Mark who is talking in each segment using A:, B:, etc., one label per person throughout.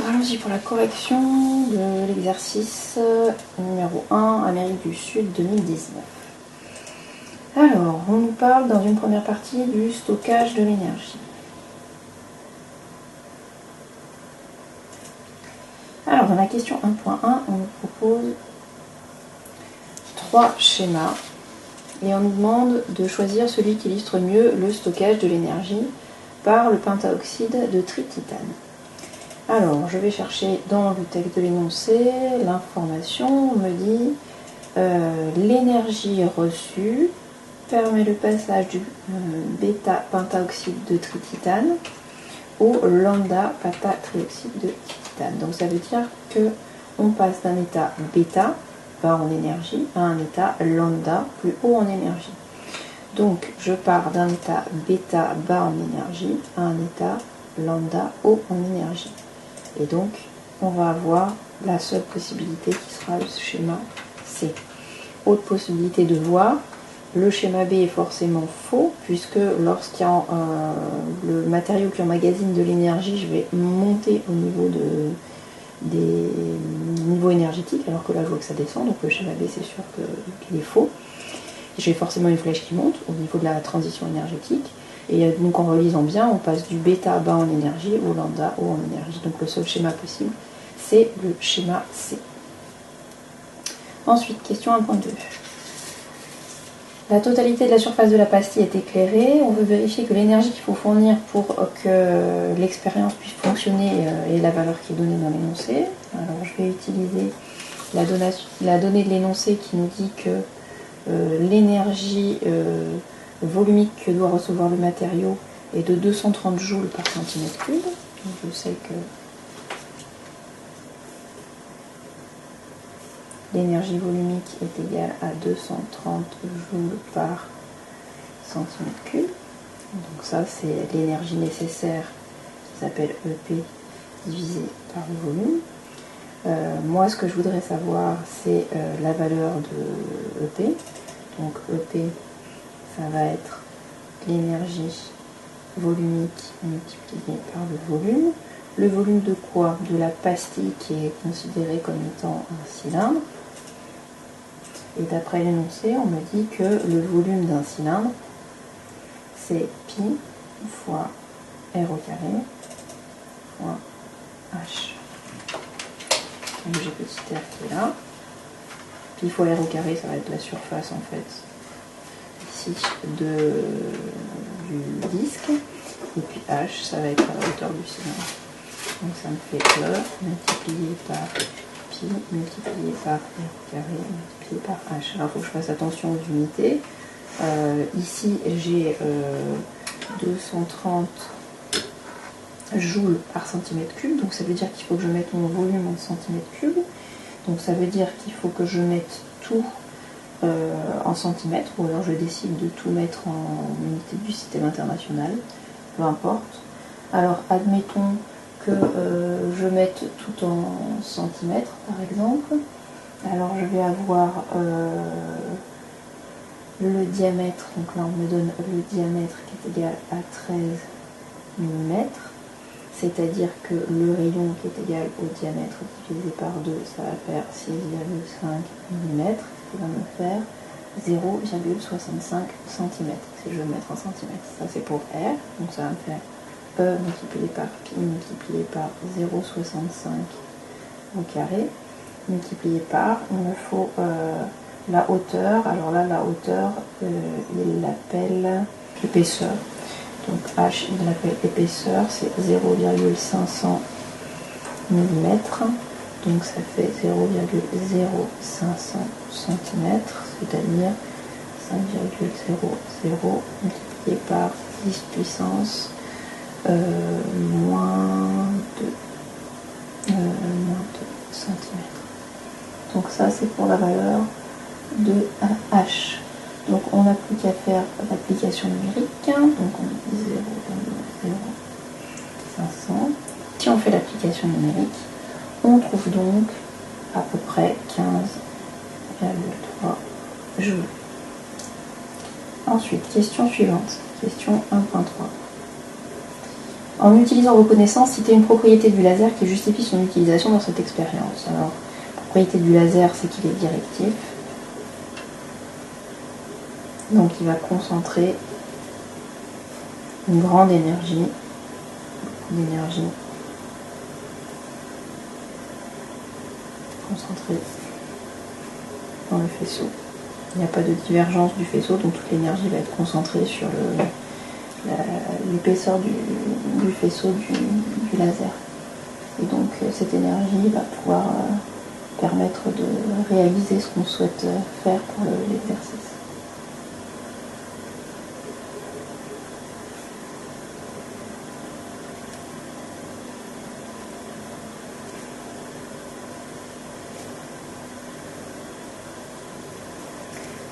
A: allons-y pour la correction de l'exercice numéro 1, Amérique du Sud 2019. Alors, on nous parle dans une première partie du stockage de l'énergie. Alors, dans la question 1.1, on nous propose 3 schémas et on nous demande de choisir celui qui illustre mieux le stockage de l'énergie par le pentaoxyde de trititane. Alors, je vais chercher dans le texte de l'énoncé l'information. On me dit l'énergie reçue permet le passage du bêta-pentaoxyde de trititane au lambda-pentatrioxyde de trititane. Donc, ça veut dire qu'on passe d'un état bêta, bas en énergie, à un état lambda, plus haut en énergie. Donc, je pars d'un état bêta, bas en énergie, à un état lambda, haut en énergie. Et donc, on va avoir la seule possibilité qui sera le schéma C. Autre possibilité de voir, le schéma B est forcément faux, puisque lorsqu'il y a le matériau qui emmagasine de l'énergie, je vais monter au niveau des niveaux énergétiques, alors que là je vois que ça descend, donc le schéma B c'est sûr qu'il est faux. J'ai forcément une flèche qui monte au niveau de la transition énergétique. Et donc en relisant bien, on passe du bêta bas en énergie au lambda haut en énergie. Donc le seul schéma possible, c'est le schéma C. Ensuite, question 1.2. La totalité de la surface de la pastille est éclairée. On veut vérifier que l'énergie qu'il faut fournir pour que l'expérience puisse fonctionner est la valeur qui est donnée dans l'énoncé. Alors je vais utiliser la donnée de l'énoncé qui nous dit que l'énergie volumique que doit recevoir le matériau est de 230 joules par centimètre cube. Donc je sais que l'énergie volumique est égale à 230 joules par centimètre cube. Donc ça c'est l'énergie nécessaire qui s'appelle EP divisé par le volume. Moi ce que je voudrais savoir c'est la valeur de EP. Donc EP ça va être l'énergie volumique multipliée par le volume. Le volume de quoi? De la pastille qui est considérée comme étant un cylindre. Et d'après l'énoncé, on me dit que le volume d'un cylindre, c'est pi fois r au carré fois h. Donc j'ai petit r qui est là. Pi fois r au carré, ça va être la surface en fait ici du disque. Et puis h, ça va être à la hauteur du cylindre. Donc ça me fait E multiplié par pi multiplié par r au carré multiplié par h. Alors il faut que je fasse attention aux unités. Ici j'ai 230 joules par centimètre cube, donc ça veut dire qu'il faut que je mette mon volume en centimètres cubes. Donc ça veut dire qu'il faut que je mette tout en centimètres, ou alors je décide de tout mettre en unité du système international, peu importe. Alors admettons que je mette tout en centimètres par exemple. Alors je vais avoir le diamètre, donc là on me donne le diamètre qui est égal à 13 mm, c'est-à-dire que le rayon qui est égal au diamètre divisé par 2, ça va faire 6,5 mm, qui va me faire 0,65 cm, si je veux le mettre en centimètres. Ça c'est pour R, donc ça va me faire E multiplié par pi multiplié par 0,65 au carré, multiplié par, il me faut la hauteur. Alors là, la hauteur, il l'appelle épaisseur. Donc H, il l'appelle épaisseur, c'est 0,500 mm. Donc ça fait 0,0500 cm, c'est-à-dire 5,00 multiplié par 10 puissance moins de centimètres. Donc ça c'est pour la valeur de H. Donc on n'a plus qu'à faire l'application numérique. Donc on dit 0,0500. Si on fait l'application numérique, on trouve donc à peu près 15,3 joules. Ensuite, question suivante, question 1.3. En utilisant vos connaissances, citez une propriété du laser qui justifie son utilisation dans cette expérience. Alors, la propriété du laser, c'est qu'il est directif. Donc il va concentrer une grande énergie, concentrée dans le faisceau. Il n'y a pas de divergence du faisceau, donc toute l'énergie va être concentrée sur l'épaisseur du faisceau du laser. Et donc cette énergie va pouvoir permettre de réaliser ce qu'on souhaite faire pour l'exercice.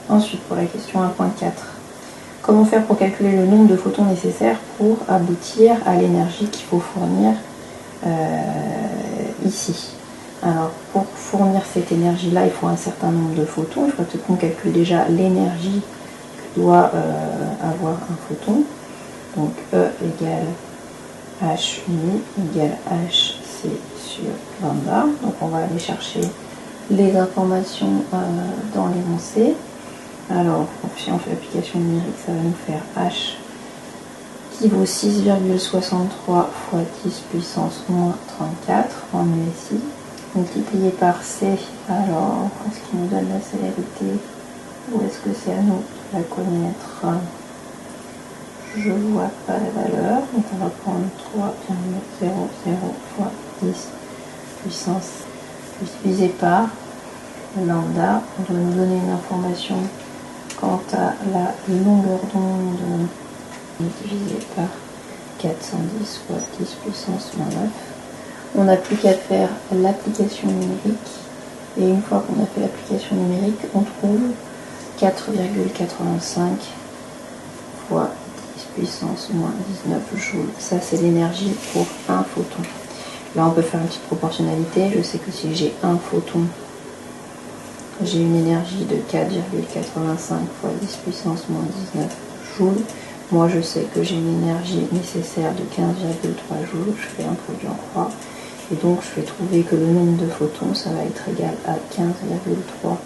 A: Ensuite, pour la question 1.4, comment faire pour calculer le nombre de photons nécessaires pour aboutir à l'énergie qu'il faut fournir ici? Alors, pour fournir cette énergie-là, il faut un certain nombre de photons. Il faut peut-être qu'on calcule déjà l'énergie que doit avoir un photon. Donc, E égale H uni égale HC sur lambda. Donc, on va aller chercher les informations dans l'énoncé. Alors, si on fait l'application numérique, ça va nous faire H qui vaut 6,63 fois 10 puissance moins 34 en USI, multiplié par C. Alors, est-ce qu'il nous donne la célérité ou est-ce que c'est à nous de la connaître? Je ne vois pas la valeur, donc on va prendre 3,00 fois 10 puissance divisé par lambda. On doit nous donner une information quant à la longueur d'onde divisé par 410 fois 10 puissance moins 9. On n'a plus qu'à faire l'application numérique. Et une fois qu'on a fait l'application numérique, on trouve 4,85 fois 10 puissance moins 19 joules. Ça, c'est l'énergie pour un photon. Là, on peut faire une petite proportionnalité. Je sais que si j'ai un photon, j'ai une énergie de 4,85 fois 10 puissance moins 19 joules. Moi, je sais que j'ai une énergie nécessaire de 15,3 joules. Je fais un produit en croix. Et donc, je vais trouver que le nombre de photons, ça va être égal à 15,3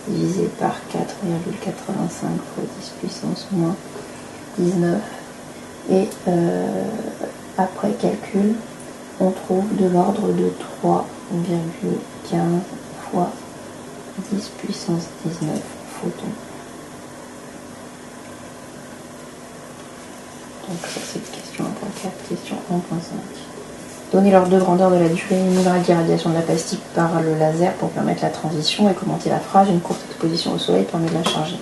A: divisé par 4,85 fois 10 puissance moins 19. Et après calcul, on trouve de l'ordre de 3,15 fois 10 puissance 19 photons. Donc ça c'est question 1.4, question 1.5. Donnez l'ordre de grandeur de la durée minimale d'irradiation de la plastique par le laser pour permettre la transition et commenter la phrase. Une courte exposition au soleil permet de la charger.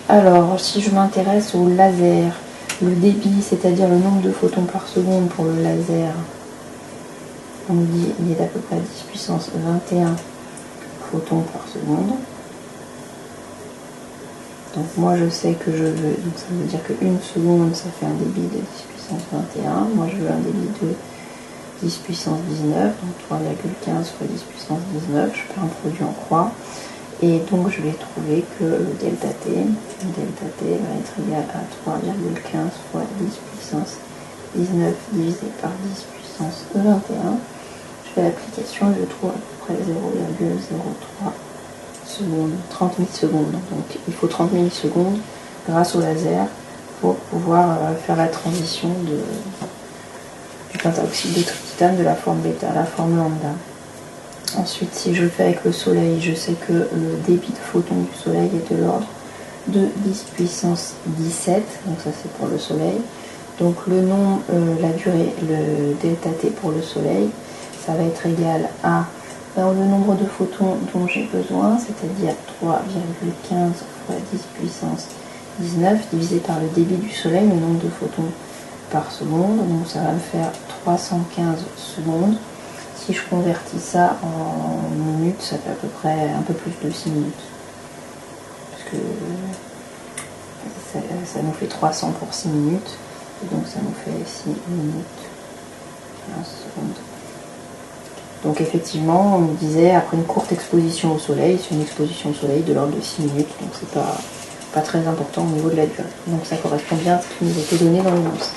A: Alors, si je m'intéresse au laser, le débit, c'est-à-dire le nombre de photons par seconde pour le laser, on me dit il est d'à peu près 10 puissance 21 photons par seconde. Donc moi je sais que je veux, donc ça veut dire qu'une seconde ça fait un débit de 10 puissance 21. Moi je veux un débit de 10 puissance 19, donc 3,15 fois 10 puissance 19. Je fais un produit en croix. Et donc je vais trouver que le delta T va être égal à 3,15 fois 10 puissance 19 divisé par 10 puissance 21. Je fais l'application et je trouve à peu près 0,03 secondes, 30 millisecondes. Donc il faut 30 millisecondes grâce au laser pour pouvoir faire la transition du pentaoxyde de trititane de la forme bêta à la forme lambda. Ensuite, si je le fais avec le soleil, je sais que le débit de photons du soleil est de l'ordre de 10 puissance 17, donc ça c'est pour le soleil. Donc la durée, le delta T pour le soleil, ça va être égal à le nombre de photons dont j'ai besoin, c'est-à-dire 3,15 fois 10 puissance 19 divisé par le débit du soleil, le nombre de photons par seconde, donc ça va me faire 315 secondes. Si je convertis ça en minutes, ça fait à peu près un peu plus de 6 minutes. Parce que ça nous fait 300 pour 6 minutes. Et donc ça nous fait 6 minutes 15 secondes. Donc effectivement, on nous disait, après une courte exposition au soleil, c'est une exposition au soleil de l'ordre de 6 minutes. Donc c'est pas très important au niveau de la durée. Donc ça correspond bien à ce qui nous était donné dans l'énoncé.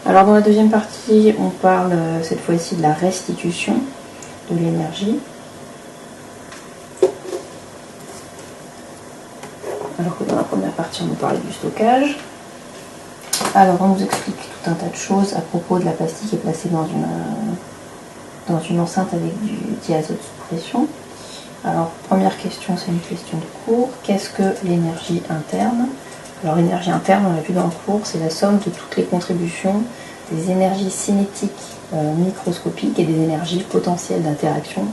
A: Alors dans la deuxième partie, on parle cette fois-ci de la restitution de l'énergie. Alors que dans la première partie, on nous parlait du stockage. Alors on nous explique tout un tas de choses à propos de la pastille qui est placée dans une enceinte avec du diazote sous pression. Alors première question, c'est une question de cours. Qu'est-ce que l'énergie interne? Alors l'énergie interne, on l'a vu dans le cours, c'est la somme de toutes les contributions des énergies cinétiques microscopiques et des énergies potentielles d'interaction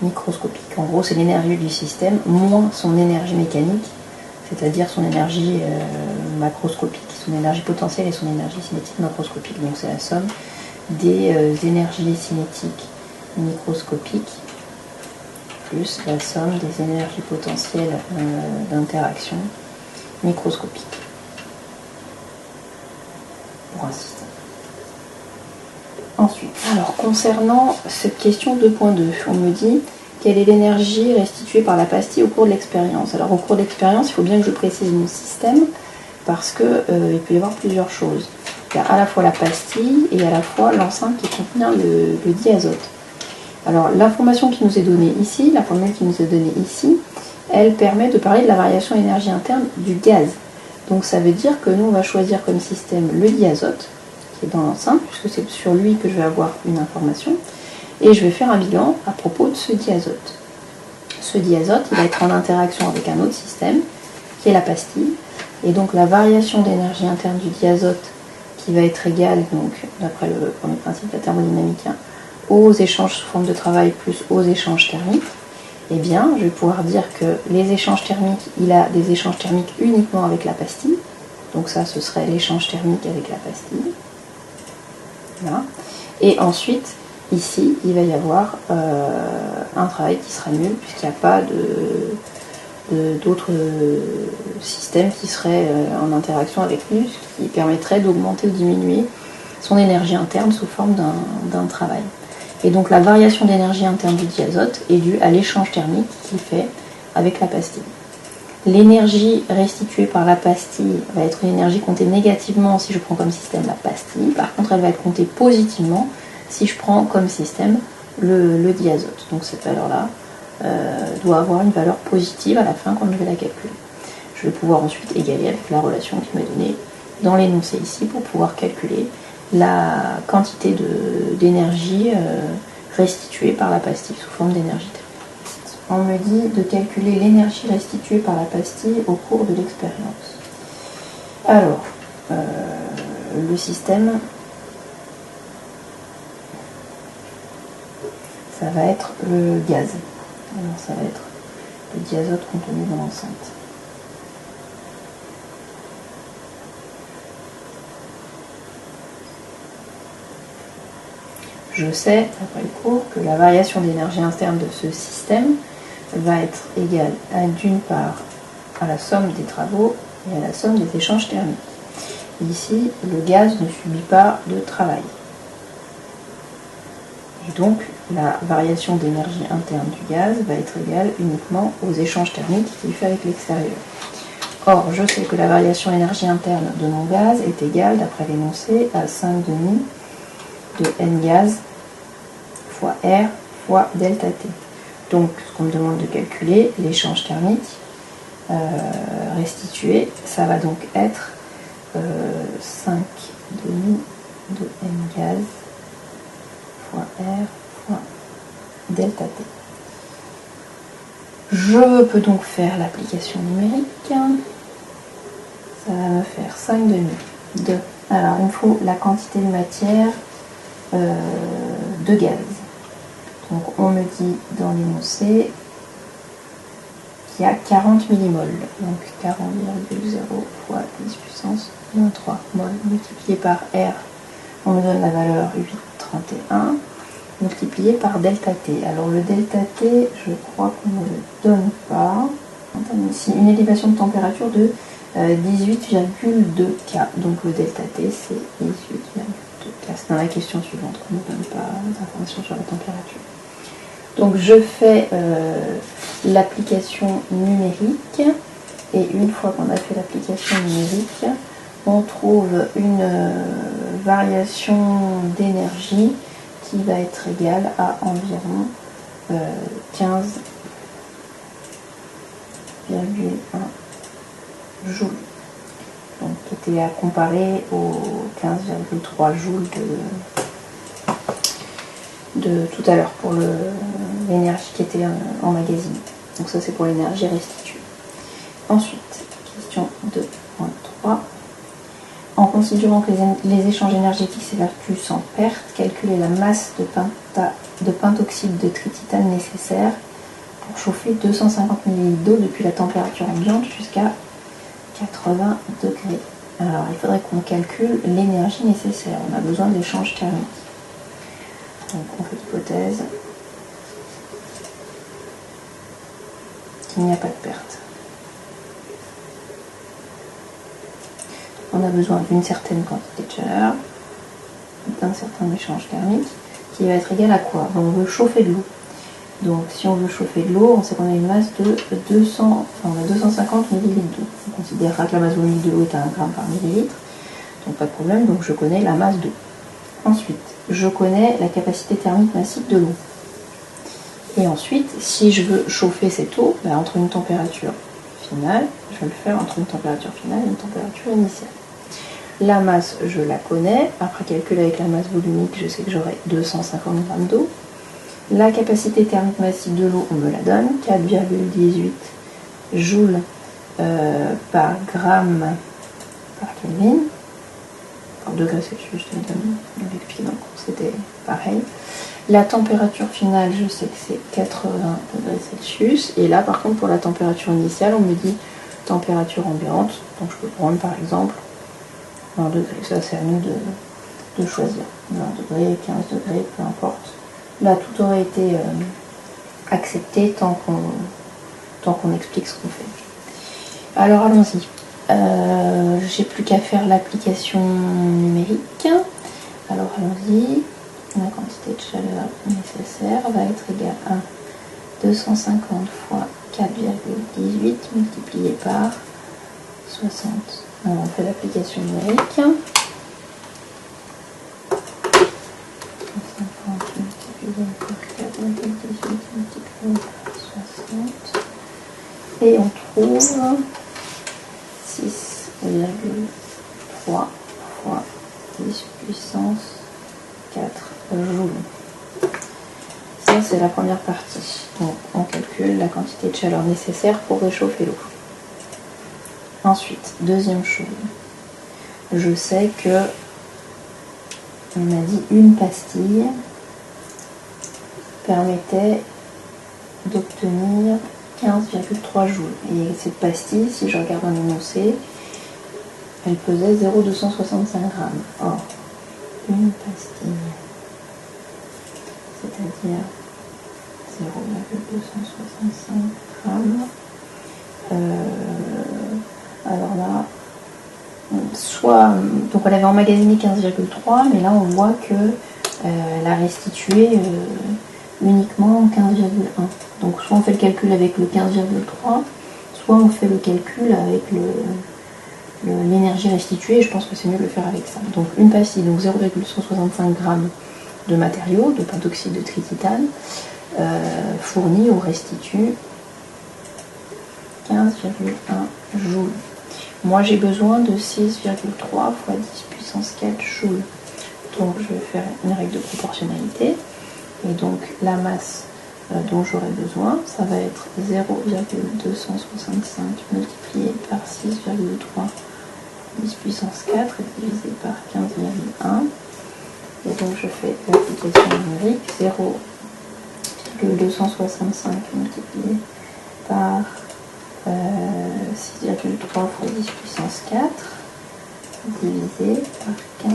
A: microscopiques. En gros, c'est l'énergie du système moins son énergie mécanique, c'est-à-dire son énergie macroscopique, son énergie potentielle et son énergie cinétique macroscopique. Donc c'est la somme des énergies cinétiques microscopiques plus la somme des énergies potentielles d'interaction microscopique pour un système. Ensuite, alors concernant cette question 2.2, on me dit quelle est l'énergie restituée par la pastille au cours de l'expérience. Alors au cours de l'expérience, il faut bien que je précise mon système parce que il peut y avoir plusieurs choses. Il y a à la fois la pastille et à la fois l'enceinte qui contient le diazote. Alors l'information qui nous est donnée ici, la formule qui nous est donnée ici, elle permet de parler de la variation énergie interne du gaz. Donc ça veut dire que nous on va choisir comme système le diazote, qui est dans l'enceinte, puisque c'est sur lui que je vais avoir une information, et je vais faire un bilan à propos de ce diazote. Ce diazote, il va être en interaction avec un autre système, qui est la pastille, et donc la variation d'énergie interne du diazote, qui va être égale, donc d'après le premier principe de la thermodynamique, aux échanges sous forme de travail plus aux échanges thermiques, eh bien, je vais pouvoir dire que les échanges thermiques, il a des échanges thermiques uniquement avec la pastille. Donc ça, ce serait l'échange thermique avec la pastille. Voilà. Et ensuite, ici, il va y avoir un travail qui sera nul, puisqu'il n'y a pas d'autres systèmes qui seraient en interaction avec lui, ce qui permettrait d'augmenter ou diminuer son énergie interne sous forme d'un travail. Et donc la variation d'énergie interne du diazote est due à l'échange thermique qu'il fait avec la pastille. L'énergie restituée par la pastille va être une énergie comptée négativement si je prends comme système la pastille. Par contre, elle va être comptée positivement si je prends comme système le diazote. Donc cette valeur-là doit avoir une valeur positive à la fin quand je vais la calculer. Je vais pouvoir ensuite égaler avec la relation qui m'est donnée dans l'énoncé ici pour pouvoir calculer la quantité d'énergie restituée par la pastille sous forme d'énergie thermique. On me dit de calculer l'énergie restituée par la pastille au cours de l'expérience. Alors, le système, ça va être le gaz. Alors, ça va être le diazote contenu dans l'enceinte. Je sais, après le cours, que la variation d'énergie interne de ce système va être égale à d'une part à la somme des travaux et à la somme des échanges thermiques. Ici, le gaz ne subit pas de travail. Et donc, la variation d'énergie interne du gaz va être égale uniquement aux échanges thermiques qu'il fait avec l'extérieur. Or, je sais que la variation énergie interne de mon gaz est égale, d'après l'énoncé, à 5,5 de N gaz fois R fois delta T. Donc, ce qu'on me demande de calculer, l'échange thermique restitué, ça va donc être 5,5 de N gaz fois R fois delta T. Je peux donc faire l'application numérique. Ça va me faire 5,5 de... Alors, il me faut la quantité de matière de gaz. Donc, on me dit dans l'énoncé qu'il y a 40 millimoles. Donc, 40,0 fois 10 puissance moins 3 mol multiplié par R. On me donne la valeur 8,31 multiplié par delta T. Alors, le delta T, je crois qu'on ne le donne pas. Ici, une élévation de température de 18,2 K. Donc, le delta T, c'est 18,2 K. C'est dans la question suivante qu'on ne donne pas d'informations sur la température. Donc je fais l'application numérique et une fois qu'on a fait l'application numérique, on trouve une variation d'énergie qui va être égale à environ 15,1 joules. Donc qui était à comparer aux 15,3 joules de tout à l'heure pour l'énergie qui était emmagasinée. Donc ça c'est pour l'énergie restituée. Ensuite, question 2.3. En considérant que les échanges énergétiques s'évacuent sans perte, calculez la masse de pentoxyde de trititane nécessaire pour chauffer 250 ml d'eau depuis la température ambiante jusqu'à 80 degrés. Alors il faudrait qu'on calcule l'énergie nécessaire. On a besoin d'échanges thermiques. Donc on fait l'hypothèse qu'il n'y a pas de perte. On a besoin d'une certaine quantité de chaleur, d'un certain échange thermique, qui va être égal à quoi? On veut chauffer de l'eau. Donc si on veut chauffer de l'eau, on sait qu'on a une masse de 250 ml d'eau. On considérera que la masse volumique de l'eau est à 1 g par millilitre, donc pas de problème, donc je connais la masse d'eau. Ensuite, je connais la capacité thermique massive de l'eau. Et ensuite, si je veux chauffer cette eau, entre une température finale, je vais le faire entre une température finale et une température initiale. La masse, je la connais. Après calcul avec la masse volumique, je sais que j'aurai 250 g d'eau. La capacité thermique massive de l'eau, on me la donne, 4,18 joules par gramme par Kelvin. Par degré Celsius, je te donne l'expliqué dans le cours, c'était pareil. La température finale, je sais que c'est 80 degrés Celsius. Et là, par contre, pour la température initiale, on me dit température ambiante. Donc je peux prendre par exemple 20 degrés. Ça, c'est à nous de choisir. 20 degrés, 15 degrés, peu importe. Là, tout aurait été accepté tant qu'on explique ce qu'on fait. Alors, allons-y. J'ai plus qu'à faire l'application numérique. Alors, allons-y. La quantité de chaleur nécessaire va être égale à 250 fois 4,18 multiplié par 60. Alors, on fait l'application numérique. 250 multiplié par 4,18 multiplié par 60. Et on trouve 6,3 fois 10 puissance 4 joules. Ça, c'est la première partie. Donc, on calcule la quantité de chaleur nécessaire pour réchauffer l'eau. Ensuite, deuxième chose, je sais que on a dit une pastille permettait d'obtenir 15,3 joules. Et cette pastille, si je regarde un énoncé, elle pesait 0,265 grammes. Or, une pastille, c'est-à-dire 0,265 grammes. Alors là, soit, donc elle avait emmagasiné 15,3, mais là on voit que elle a restitué uniquement 15,1. Donc soit on fait le calcul avec le 15,3, soit on fait le calcul avec l'énergie restituée, et je pense que c'est mieux de le faire avec ça. Donc une pastille, donc 0,165 g de matériaux, de pentoxyde de trititane, fournit ou restitue 15,1 joules. Moi j'ai besoin de 6,3 fois 10 puissance 4 joules. Donc je vais faire une règle de proportionnalité. Et donc la masse dont j'aurai besoin, ça va être 0,265 multiplié par 6,3 10 puissance 4 divisé par 15,1. Et donc je fais l'application numérique, 0,265 multiplié par 6,3 fois 10 puissance 4 divisé par 15,1.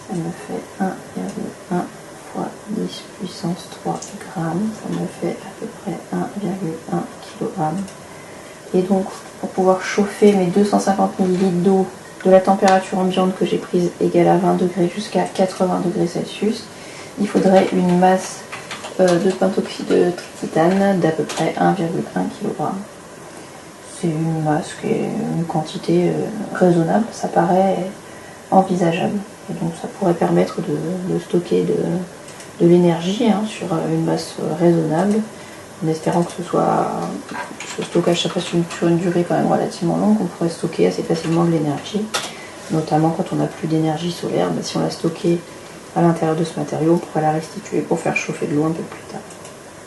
A: Ça me fait 1,1 fois 10 puissance 3 grammes. Ça me fait à peu près 1,1 kg. Et donc, pour pouvoir chauffer mes 250 ml d'eau de la température ambiante que j'ai prise égale à 20 degrés jusqu'à 80 degrés Celsius, il faudrait une masse de pentoxyde de trititane d'à peu près 1,1 kg. c'est une masse qui est une quantité raisonnable, ça paraît envisageable. Et donc ça pourrait permettre de stocker de l'énergie sur une masse raisonnable, en espérant que ce stockage se fasse sur une durée quand même relativement longue. On pourrait stocker assez facilement de l'énergie, notamment quand on n'a plus d'énergie solaire. Si on l'a stockée à l'intérieur de ce matériau, on pourrait la restituer pour faire chauffer de l'eau un peu plus tard.